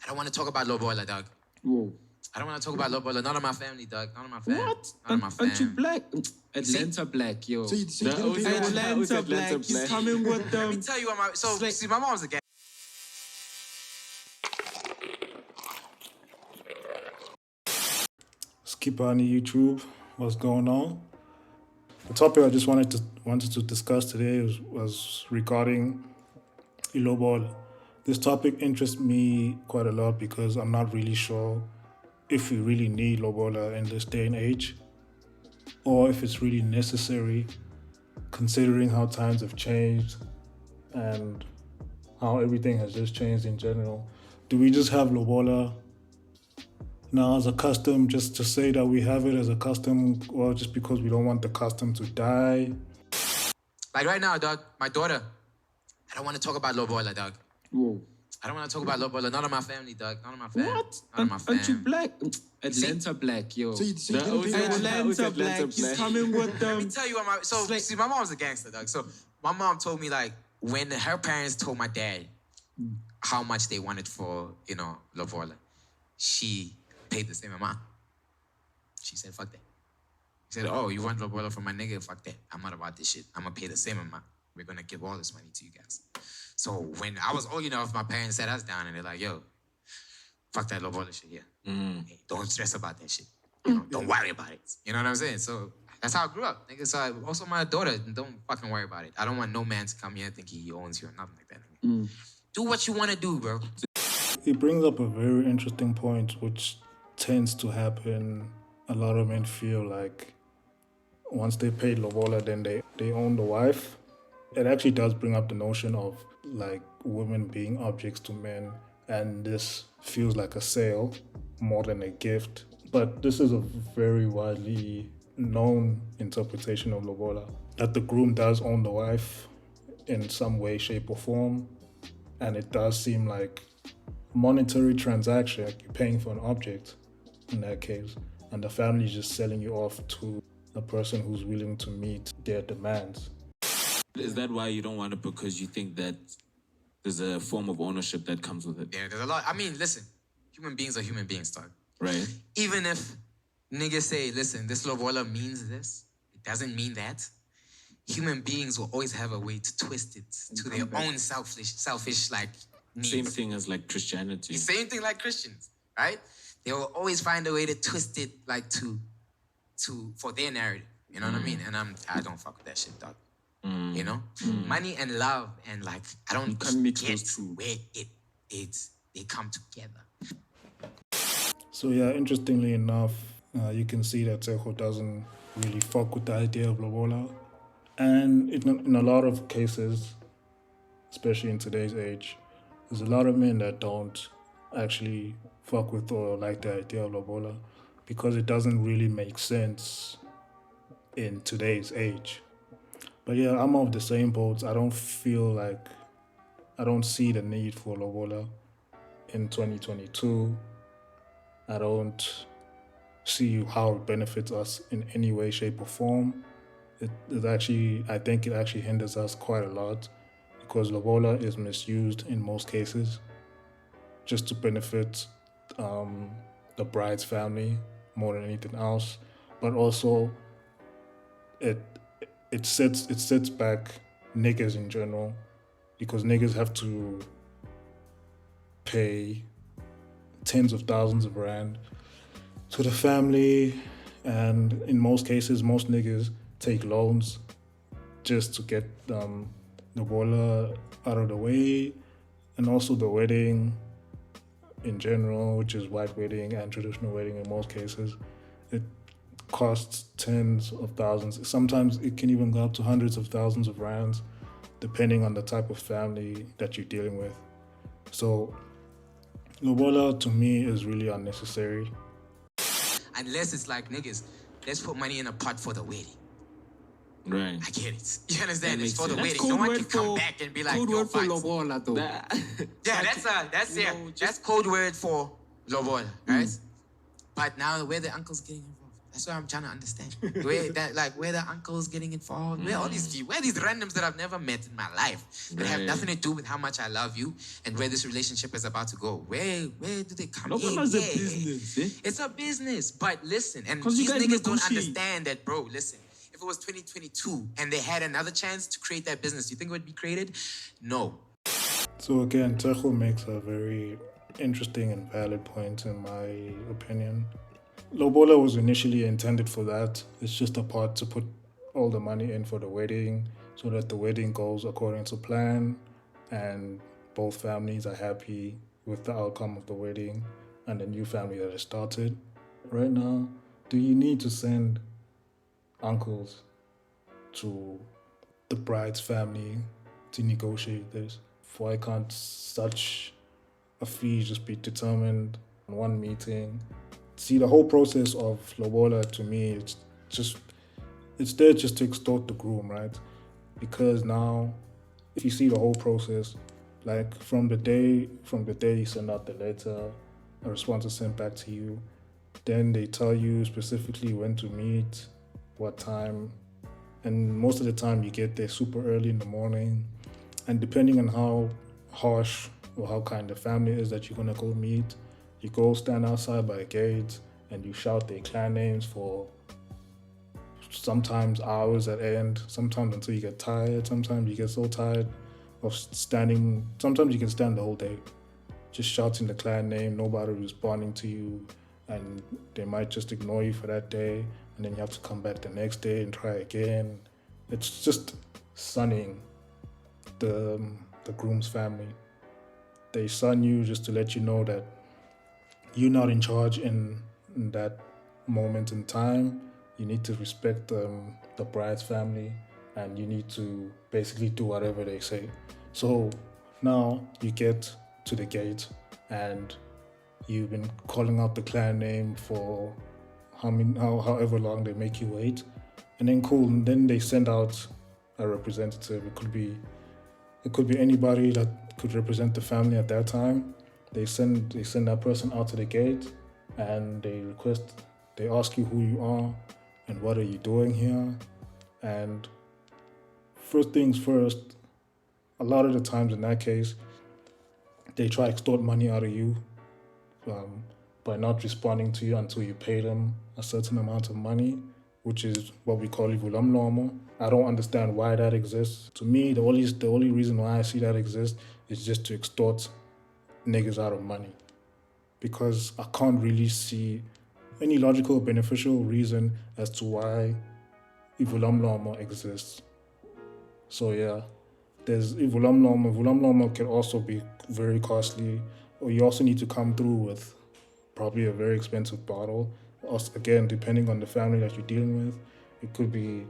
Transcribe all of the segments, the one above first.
I don't want to talk about Lobola, dog. Whoa. I don't want to talk about Lobola. None of my family, dog. None of my family. What? None of my family. Aren't you black? Atlanta black, yo. So you didn't pay Atlanta black. He's coming with them. Let me tell you what my... So, see, my mom's a gangster. Skipper on YouTube, what's going on? The topic I just wanted to discuss today was regarding Lobola. This topic interests me quite a lot because I'm not really sure if we really need Lobola in this day and age, or if it's really necessary, considering how times have changed and how everything has just changed in general. Do we just have Lobola now as a custom, just to say that we have it as a custom, or just because we don't want the custom to die? Like right now, dog, my daughter, I don't want to talk about Lobola, dog. Whoa. I don't want to talk about Lobola. None of my family, dog. None of my family. What? None of my family. Aren't you black? Atlanta black, yo. So you didn't pay Atlanta black. He's coming with them. Let me tell you what my... So, see, my mom's a gangster, dog. So, my mom told me, like, when her parents told my dad how much they wanted for, Lobola, she paid the same amount. She said, fuck that. She said, oh, you want Lobola from my nigga? Fuck that. I'm not about this shit. I'm going to pay the same amount. We're going to give all this money to you guys. So when I was old enough, my parents sat us down and they're like, yo, fuck that Lobola shit here. Hey, don't stress about that shit. Don't worry about it. You know what I'm saying? So that's how I grew up. Nigga. So also my daughter, don't fucking worry about it. I don't want no man to come here and think he owns you or nothing like that. Nigga. Do what you want to do, bro. It brings up a very interesting point, which tends to happen. A lot of men feel like once they pay Lobola, then they own the wife. It actually does bring up the notion of like women being objects to men, and this feels like a sale more than a gift. But this is a very widely known interpretation of Lobola, that the groom does own the wife in some way, shape, or form, and it does seem like a monetary transaction, like you're paying for an object in that case, and the family is just selling you off to a person who's willing to meet their demands. Is that why you don't want it? Because you think that there's a form of ownership that comes with it? Yeah, there's a lot. I mean, listen, human beings are human beings, dog. Right. Even if niggas say, listen, this Lobola means this, it doesn't mean that. Human beings will always have a way to twist it to their own selfish like needs. Same thing as like Christianity. Same thing like Christians, right? They will always find a way to twist it like for their narrative. You know what I mean? And I don't fuck with that shit, dog. Money and love and like I don't get where they come together. So yeah, interestingly enough, you can see that Sejo doesn't really fuck with the idea of Lobola, and in a lot of cases, especially in today's age, there's a lot of men that don't actually fuck with or like the idea of Lobola because it doesn't really make sense in today's age. But yeah, I'm of the same boat. I don't see the need for Lobola in 2022. I don't see how it benefits us in any way, shape, or form. I think it actually hinders us quite a lot because Lobola is misused in most cases just to benefit the bride's family more than anything else. But also, it sets back niggas in general because niggas have to pay tens of thousands of rand to the family, and in most cases, most niggas take loans just to get the Lobola out of the way, and also the wedding in general, which is white wedding and traditional wedding in most cases. It costs tens of thousands. Sometimes it can even go up to hundreds of thousands of rands, depending on the type of family that you're dealing with. So Lobola to me is really unnecessary. Unless it's like, niggas, let's put money in a pot for the wedding. Right. I get it. You understand? It's for the That's wedding. No one can come back and be like, code yo, word for fight. Lobola, though. That's code word for Lobola, right? But now where the uncle's getting involved, That's what I'm trying to understand. Where the uncles getting involved, where these randoms that I've never met in my life that have nothing to do with how much I love you and where this relationship is about to go. Where do they come in? Lobola's a business, eh? It's a business, but listen, and 'Cause you these guys niggas don't negotiate. understand that, bro. Listen, if it was 2022 and they had another chance to create that business, you think it would be created? No. So again, Tejo makes a very interesting and valid point in my opinion. Lobola was initially intended for that. It's just a part to put all the money in for the wedding so that the wedding goes according to plan and both families are happy with the outcome of the wedding and the new family that has started. Right now, do you need to send uncles to the bride's family to negotiate this? Why can't such a fee just be determined in one meeting? See, the whole process of Lobola, to me, it's there just to extort the groom, right? Because now, if you see the whole process, like from the day you send out the letter, a response is sent back to you, then they tell you specifically when to meet, what time, and most of the time you get there super early in the morning, and depending on how harsh or how kind the family is that you're gonna go meet, you go stand outside by a gate and you shout their clan names for sometimes hours at end, sometimes until you get tired, sometimes you get so tired of standing, sometimes you can stand the whole day, just shouting the clan name, nobody responding to you, and they might just ignore you for that day, and then you have to come back the next day and try again. It's just sunning the groom's family. They sun you just to let you know that you're not in charge in that moment in time. You need to respect the bride's family and you need to basically do whatever they say. So now you get to the gate and you've been calling out the clan name for however long they make you wait. And then cool, and then they send out a representative. It could be anybody that could represent the family at that time. They send that person out to the gate and they ask you who you are and what are you doing here. And first things first, a lot of the times in that case, they try to extort money out of you by not responding to you until you pay them a certain amount of money, which is what we call ivulomlomo. I don't understand why that exists. To me, the only reason why I see that exist is just to extort niggas out of money. Because I can't really see any logical or beneficial reason as to why ivulomlomo exists. So yeah, there's ivulomlomo. Ivulomlomo can also be very costly, or you also need to come through with probably a very expensive bottle. Also, again, depending on the family that you're dealing with, it could be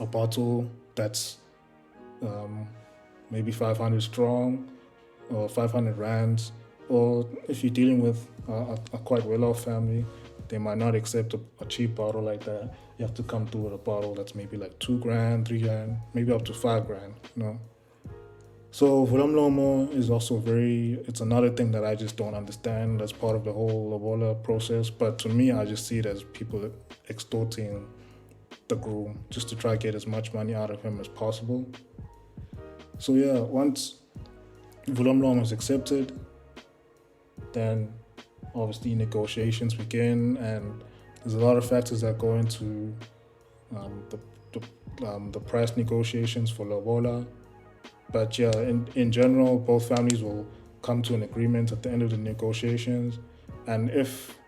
a bottle that's maybe 500 strong or 500 rands. Or if you're dealing with a quite well-off family, they might not accept a cheap bottle like that. You have to come through with a bottle that's maybe like 2 grand, 3 grand, maybe up to 5 grand, you know. So Vulomlomo is also it's another thing that I just don't understand as part of the whole Lobola process. But to me, I just see it as people extorting the groom just to try to get as much money out of him as possible. So yeah, once Vulomlomo is accepted, then obviously negotiations begin, and there's a lot of factors that go into the price negotiations for Lobola. But yeah, in general, both families will come to an agreement at the end of the negotiations, and if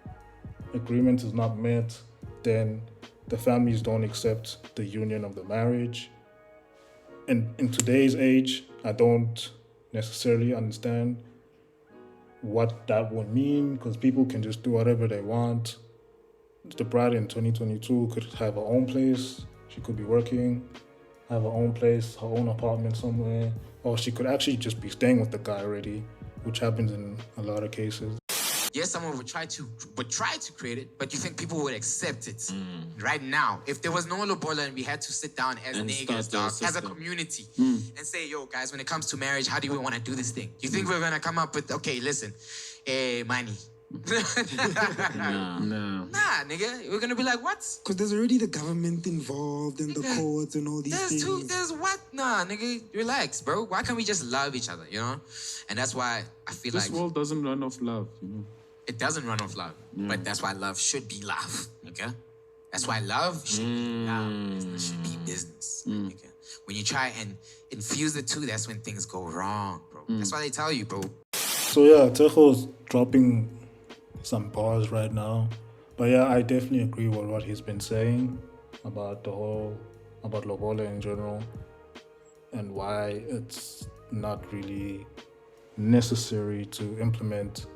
agreement is not met, then the families don't accept the union of the marriage. And in today's age, I don't necessarily understand what that would mean, because people can just do whatever they want. The bride in 2022 could have her own place, she could be working, have her own place, her own apartment somewhere, or she could actually just be staying with the guy already, which happens in a lot of cases. Yes, someone would try to create it, but you think people would accept it right now? If there was no Lobola and we had to sit down as niggas, dog, as a community, and say, yo, guys, when it comes to marriage, how do we want to do this thing? You think we're going to come up with, okay, listen, money, Nah. No. Nah, nigga. We're gonna be like, what? Because there's already the government involved and the Nigga, courts and all these things. There's what? Nah, nigga, relax, bro. Why can't we just love each other, you know? And that's why I feel This like world doesn't run off love, it doesn't run off love. But that's why love should be love, okay? That's why love should be love. Business should be business, okay? When you try and infuse the two, that's when things go wrong, bro. That's why they tell you, bro. So yeah, Tejo's dropping some bars right now. But yeah, I definitely agree with what he's been saying about about Lobola in general and why it's not really necessary to implement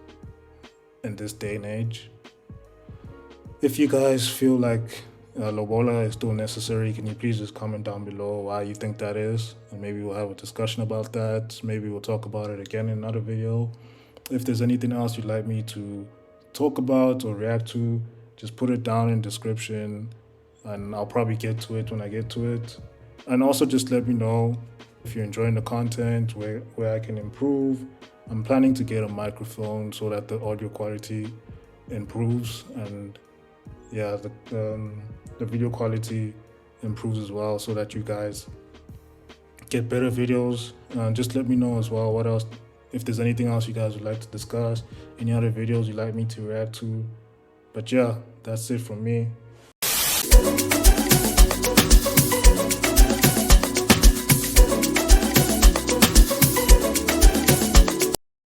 in this day and age. If you guys feel like Lobola is still necessary, can you please just comment down below why you think that is? And maybe we'll have a discussion about that. Maybe we'll talk about it again in another video. If there's anything else you'd like me to talk about or react to, just put it down in the description and I'll probably get to it when I get to it. And also just let me know if you're enjoying the content, where I can improve. I'm planning to get a microphone so that the audio quality improves and yeah, the video quality improves as well so that you guys get better videos. Just let me know as well what else, if there's anything else you guys would like to discuss, any other videos you'd like me to react to. But yeah, that's it from me.